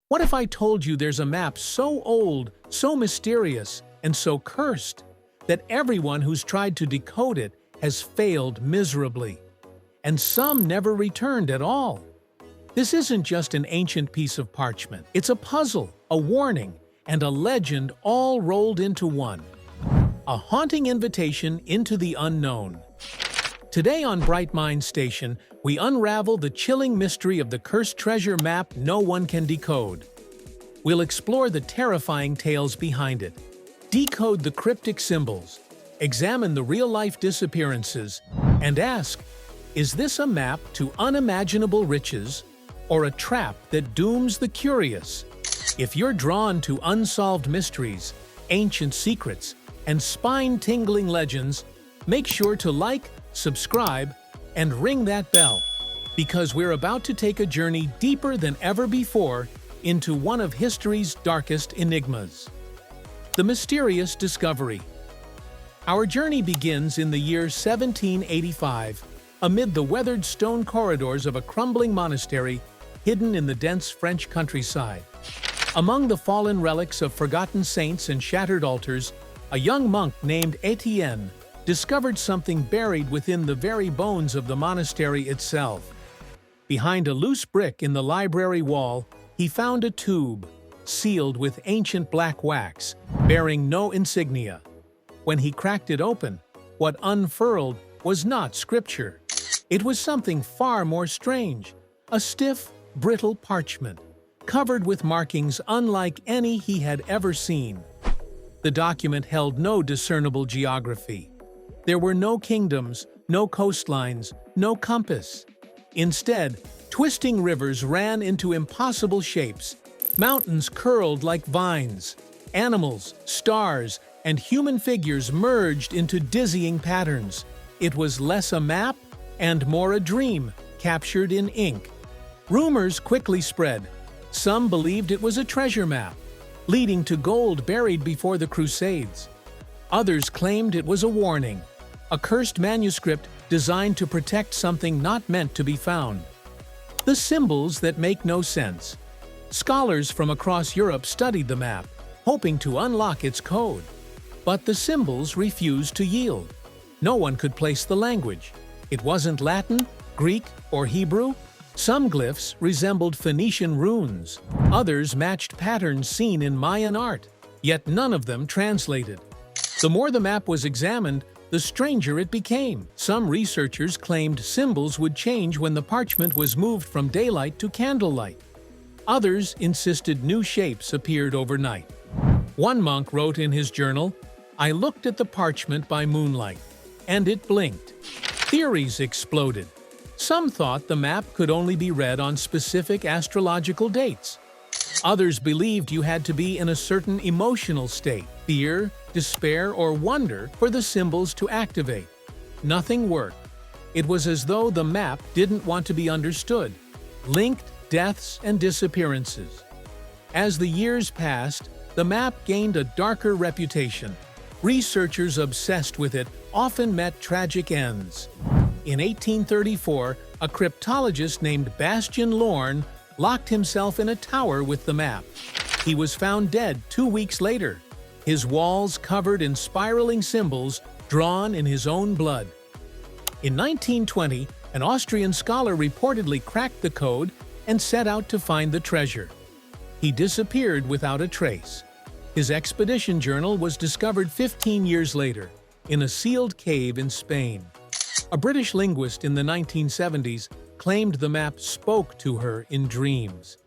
What if I told you there's a map so old, so mysterious, and so cursed that everyone who's tried to decode it has failed miserably, and some never returned at all? This isn't just an ancient piece of parchment. It's a puzzle, a warning, and a legend all rolled into one. A haunting invitation into the unknown. Today on Bright Minds Station, we unravel the chilling mystery of the cursed treasure map no one can decode. We'll explore the terrifying tales behind it, decode the cryptic symbols, examine the real-life disappearances, and ask, is this a map to unimaginable riches or a trap that dooms the curious? If you're drawn to unsolved mysteries, ancient secrets, and spine-tingling legends, make sure to like, subscribe, and ring that bell, because we're about to take a journey deeper than ever before into one of history's darkest enigmas. The mysterious discovery. Our journey begins in the year 1785, amid the weathered stone corridors of a crumbling monastery hidden in the dense French countryside. Among the fallen relics of forgotten saints and shattered altars, a young monk named Etienne discovered something buried within the very bones of the monastery itself. Behind a loose brick in the library wall, he found a tube, sealed with ancient black wax, bearing no insignia. When he cracked it open, what unfurled was not scripture. It was something far more strange, a stiff, brittle parchment, covered with markings unlike any he had ever seen. The document held no discernible geography. There were no kingdoms, no coastlines, no compass. Instead, twisting rivers ran into impossible shapes, mountains curled like vines, animals, stars, and human figures merged into dizzying patterns. It was less a map and more a dream, captured in ink. Rumors quickly spread. Some believed it was a treasure map, leading to gold buried before the Crusades. Others claimed it was a warning, a cursed manuscript designed to protect something not meant to be found. The symbols that make no sense. Scholars from across Europe studied the map, hoping to unlock its code. But the symbols refused to yield. No one could place the language. It wasn't Latin, Greek, or Hebrew. Some glyphs resembled Phoenician runes. Others matched patterns seen in Mayan art, yet none of them translated. The more the map was examined, the stranger it became. Some researchers claimed symbols would change when the parchment was moved from daylight to candlelight. Others insisted new shapes appeared overnight. One monk wrote in his journal, "I looked at the parchment by moonlight, and it blinked." Theories exploded. Some thought the map could only be read on specific astrological dates. Others believed you had to be in a certain emotional state, fear, despair, or wonder, for the symbols to activate. Nothing worked. It was as though the map didn't want to be understood. Linked deaths and disappearances. As the years passed, the map gained a darker reputation. Researchers obsessed with it often met tragic ends. In 1834, a cryptologist named Bastien Lorne locked himself in a tower with the map. He was found dead 2 weeks later, his walls covered in spiraling symbols drawn in his own blood. In 1920, an Austrian scholar reportedly cracked the code and set out to find the treasure. He disappeared without a trace. His expedition journal was discovered 15 years later, in a sealed cave in Spain. A British linguist in the 1970s claimed the map spoke to her in dreams.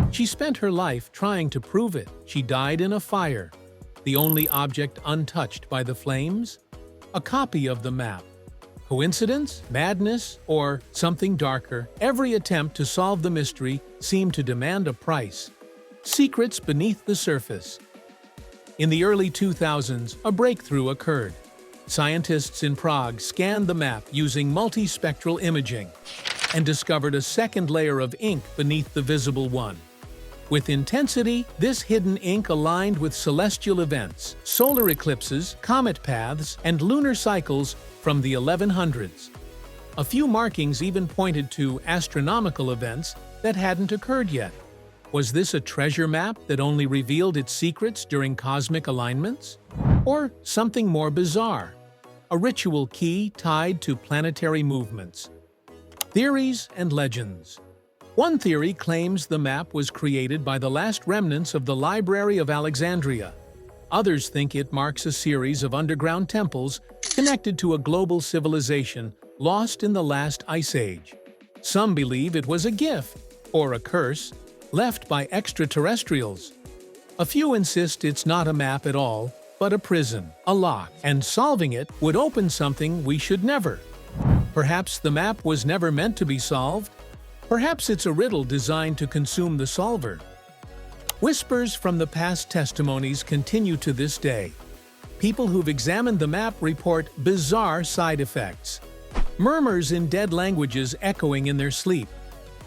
She spent her life trying to prove it. She died in a fire, the only object untouched by the flames. A copy of the map. Coincidence, madness, or something darker? Every attempt to solve the mystery seemed to demand a price. Secrets beneath the surface. In the early 2000s, a breakthrough occurred. Scientists in Prague scanned the map using multispectral imaging and discovered a second layer of ink beneath the visible one. With intensity, this hidden ink aligned with celestial events, solar eclipses, comet paths, and lunar cycles from the 1100s. A few markings even pointed to astronomical events that hadn't occurred yet. Was this a treasure map that only revealed its secrets during cosmic alignments? Or something more bizarre? A ritual key tied to planetary movements? Theories and legends. One theory claims the map was created by the last remnants of the Library of Alexandria. Others think it marks a series of underground temples connected to a global civilization lost in the last ice age. Some believe it was a gift, or a curse, left by extraterrestrials. A few insist it's not a map at all, but a prison, a lock, and solving it would open something we should never. Perhaps the map was never meant to be solved. Perhaps it's a riddle designed to consume the solver. Whispers from the past testimonies continue to this day. People who've examined the map report bizarre side effects. Murmurs in dead languages echoing in their sleep.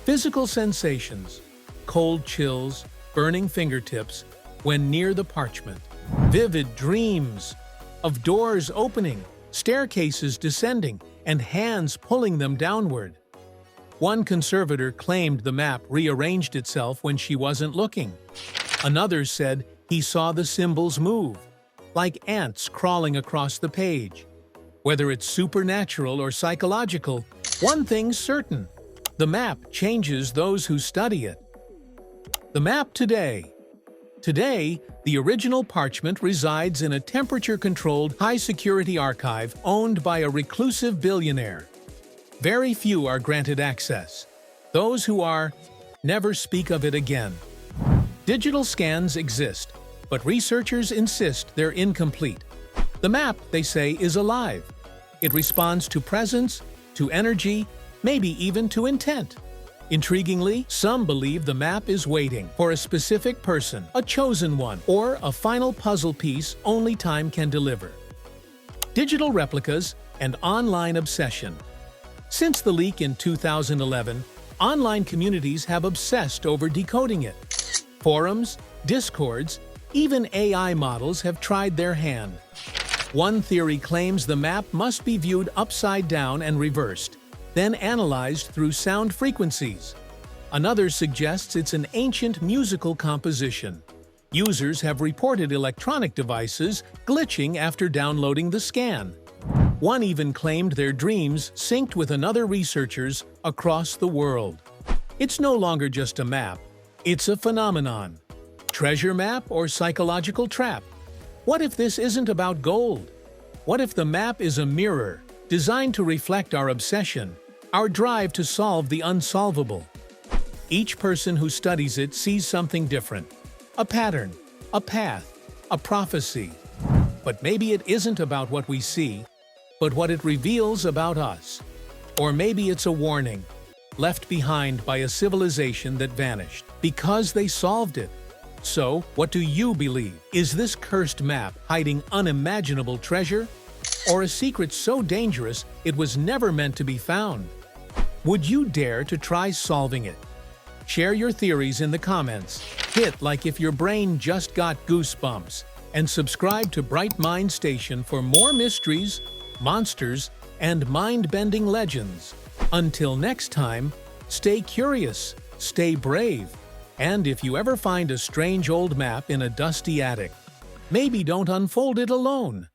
Physical sensations, cold chills, burning fingertips when near the parchment. Vivid dreams of doors opening, staircases descending, and hands pulling them downward. One conservator claimed the map rearranged itself when she wasn't looking. Another said he saw the symbols move, like ants crawling across the page. Whether it's supernatural or psychological, one thing's certain: the map changes those who study it. The map today. Today, the original parchment resides in a temperature-controlled, high-security archive owned by a reclusive billionaire. Very few are granted access. Those who are, never speak of it again. Digital scans exist, but researchers insist they're incomplete. The map, they say, is alive. It responds to presence, to energy, maybe even to intent. Intriguingly, some believe the map is waiting for a specific person, a chosen one, or a final puzzle piece only time can deliver. Digital replicas and online obsession. Since the leak in 2011, online communities have obsessed over decoding it. Forums, discords, even AI models have tried their hand. One theory claims the map must be viewed upside down and reversed, then analyzed through sound frequencies. Another suggests it's an ancient musical composition. Users have reported electronic devices glitching after downloading the scan. One even claimed their dreams synced with another researchers across the world. It's no longer just a map, it's a phenomenon. Treasure map or psychological trap? What if this isn't about gold? What if the map is a mirror, designed to reflect our obsession, our drive to solve the unsolvable? Each person who studies it sees something different. A pattern, a path, a prophecy. But maybe it isn't about what we see, but what it reveals about us. Or maybe it's a warning, left behind by a civilization that vanished because they solved it. So, what do you believe? Is this cursed map hiding unimaginable treasure? Or a secret so dangerous it was never meant to be found? Would you dare to try solving it? Share your theories in the comments. Hit like if your brain just got goosebumps. And subscribe to Bright Mind Station for more mysteries, monsters, and mind-bending legends. Until next time, stay curious, stay brave, and if you ever find a strange old map in a dusty attic, maybe don't unfold it alone.